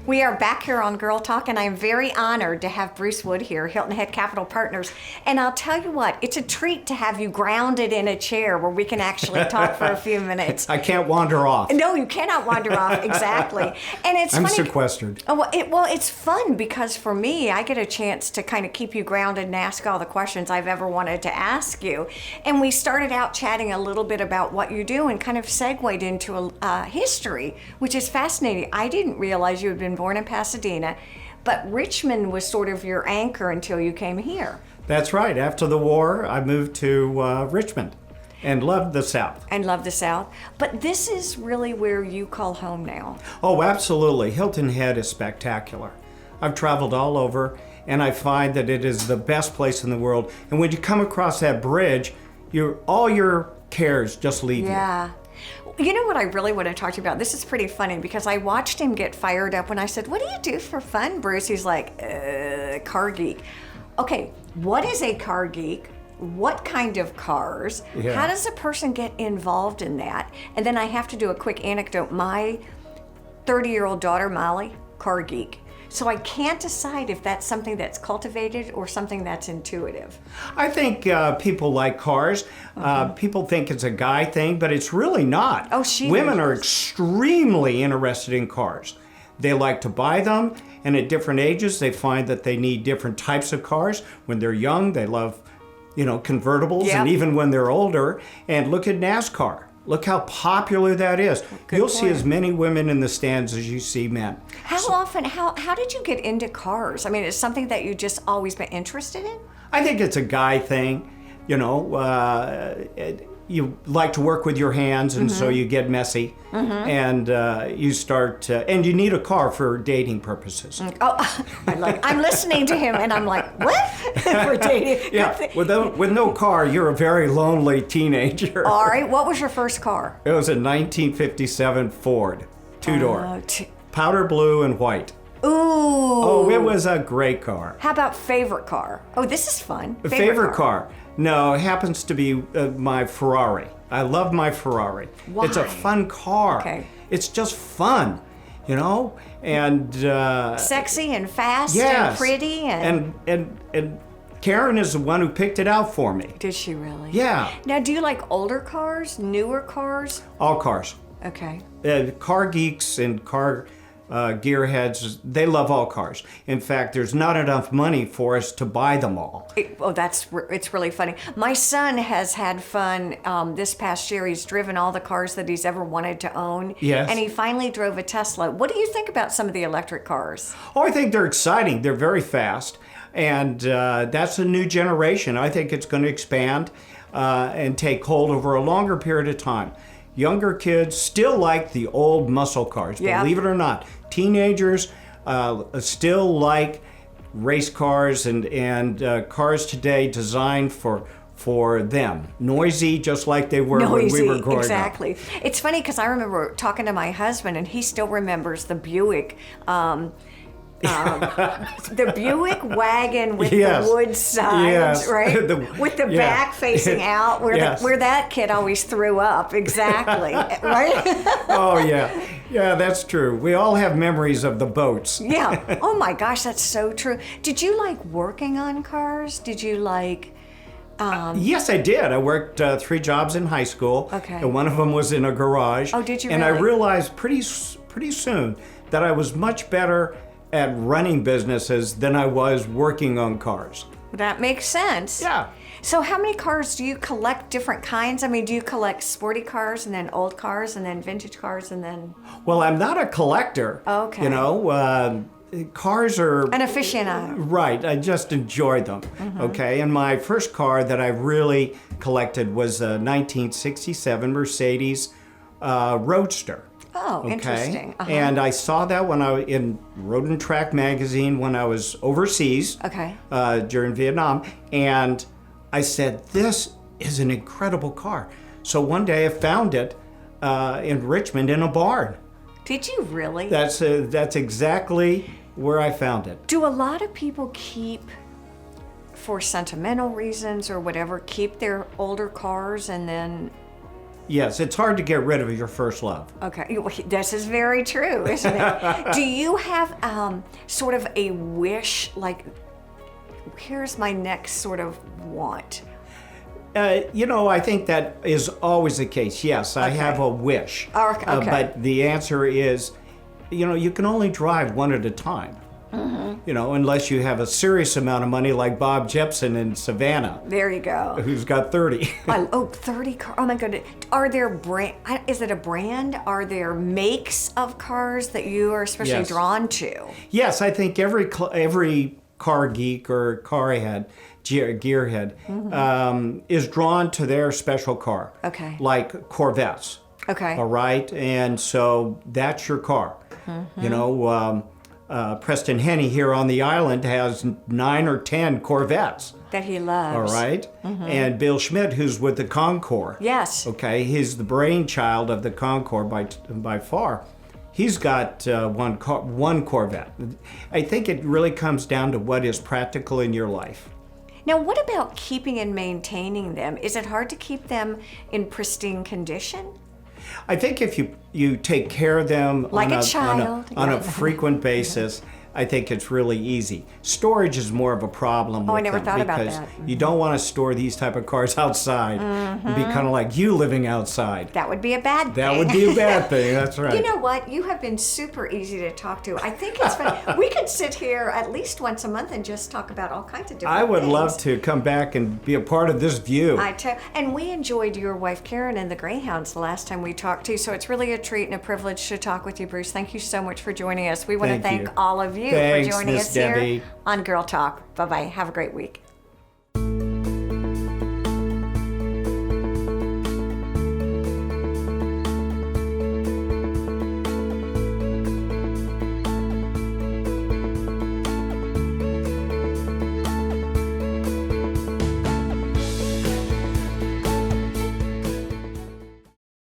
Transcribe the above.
We are back here on Girl Talk, and I'm very honored to have Bruce Wood here, Hilton Head Capital Partners. And I'll tell you what, it's a treat to have you grounded in a chair where we can actually talk for a few minutes. I can't wander off. No, you cannot wander off, exactly. And it's I'm funny. sequestered. Oh, well, it's fun because for me, I get a chance to kind of keep you grounded and ask all the questions I've ever wanted to ask you. And we started out chatting a little bit about what you do and kind of segued into a history, which is fascinating. I didn't realize you had been born in Pasadena, but Richmond was sort of your anchor until you came here. That's right. After the war, I moved to Richmond and loved the South. And love the South. But this is really where you call home now. Oh, absolutely. Hilton Head is spectacular. I've traveled all over, and I find that it is the best place in the world. And when you come across that bridge, all your cares just leave you. Yeah. You know what I really want to talk to you about? This is pretty funny because I watched him get fired up when I said, "What do you do for fun, Bruce?" He's like, car geek. Okay, what is a car geek? What kind of cars? Yeah. How does a person get involved in that? And then I have to do a quick anecdote. My 30-year-old daughter, Molly, car geek. So I can't decide if that's something that's cultivated or something that's intuitive. I think people like cars. People think it's a guy thing, but it's really not. Oh, she Women is. are extremely interested in cars. They like to buy them, and at different ages, they find that they need different types of cars. When they're young, they love, convertibles, Yep. and even when they're older. And look at NASCAR. Look how popular that is. Good You'll see point. as many women in the stands as you see men. How did you get into cars? I mean, it's something that you just always been interested in? I think it's a guy thing. You like to work with your hands, and so you get messy, and you start, and you need a car for dating purposes. Oh, I'm listening to him, and I'm like, what? For dating? Yeah, with no car, you're a very lonely teenager. All right, what was your first car? It was a 1957 Ford, two-door, powder blue and white. Ooh. Oh, it was a great car. How about favorite car? Oh, this is fun. Favorite car? No, it happens to be my Ferrari. I love my Ferrari. Why? It's a fun car. Okay. It's just fun, and Sexy and fast yes. and pretty and Karen is the one who picked it out for me. Did she really? Yeah. Now, do you like older cars, newer cars? All cars. Okay. Car geeks and car gearheads, they love all cars. In fact, there's not enough money for us to buy them all. It's really funny. My son has had fun this past year. He's driven all the cars that he's ever wanted to own. Yes. And he finally drove a Tesla. What do you think about some of the electric cars? Oh, I think they're exciting. They're very fast. And that's a new generation. I think it's going to expand and take hold over a longer period of time. Younger kids still like the old muscle cars, Yeah. believe it or not. Teenagers still like race cars and cars today designed for them. Noisy, just like they were when we were growing exactly. up. It's funny because I remember talking to my husband, and he still remembers the Buick. The Buick wagon with Yes. the wood sides, Yes. right? With the Yeah. back facing out, Yes. where that kid always threw up. Exactly, right? Oh, yeah. Yeah, that's true. We all have memories of the boats. Yeah. Oh my gosh, that's so true. Did you like working on cars? Did you like? Yes, I did. I worked 3 jobs in high school. Okay. And one of them was in a garage. Oh, did you And I really? realized pretty soon that I was much better at running businesses than I was working on cars. That makes sense. Yeah. So how many cars do you collect? Different kinds? I mean, do you collect sporty cars and then old cars and then vintage cars and then Well, I'm not a collector. Okay. Cars are... an aficionado? Right, I just enjoy them, okay? And my first car that I really collected was a 1967 Mercedes Roadster. Oh, Okay? interesting. Uh-huh. And I saw that when I was in Road and Track magazine when I was overseas Okay. during Vietnam. And I said, this is an incredible car. So one day I found it in Richmond in a barn. Did you really? That's exactly where I found it. Do a lot of people keep, for sentimental reasons or whatever, keep their older cars and then Yes, it's hard to get rid of your first love. Okay, this is very true, isn't it? Do you have sort of a wish, like, here's my next sort of want? I think that is always the case. Yes, I have a wish. Okay. But the answer is, you can only drive one at a time. Unless you have a serious amount of money like Bob Jepson in Savannah. There you go. Who's got 30. 30 cars. Oh my goodness. Are there is it a brand? Are there makes of cars that you are especially drawn to? Yes, I think every car geek or gearhead is drawn to their special car. Okay. Like Corvettes. Okay. All right, and so that's your car. Preston Henney here on the island has 9 or 10 Corvettes. That he loves. All right, and Bill Schmidt, who's with the Concours. Yes. Okay, he's the brainchild of the Concours by far. He's got one Corvette. I think it really comes down to what is practical in your life. Now, what about keeping and maintaining them? Is it hard to keep them in pristine condition? I think if you take care of them like a child on a frequent basis, I think it's really easy. Storage is more of a problem with I never thought about because that. you don't want to store these type of cars outside. It'd be kind of like you living outside. That would be a bad thing. That would be a bad thing, that's right. You know what? You have been super easy to talk to. I think it's fun. We could sit here at least once a month and just talk about all kinds of different I would things. love to come back and be a part of this view. And we enjoyed your wife Karen and the Greyhounds the last time we talked too, so it's really a treat and a privilege to talk with you, Bruce. Thank you so much for joining us. We want to thank all of you for joining us Debbie. here on Girl Talk. Bye-bye. Have a great week.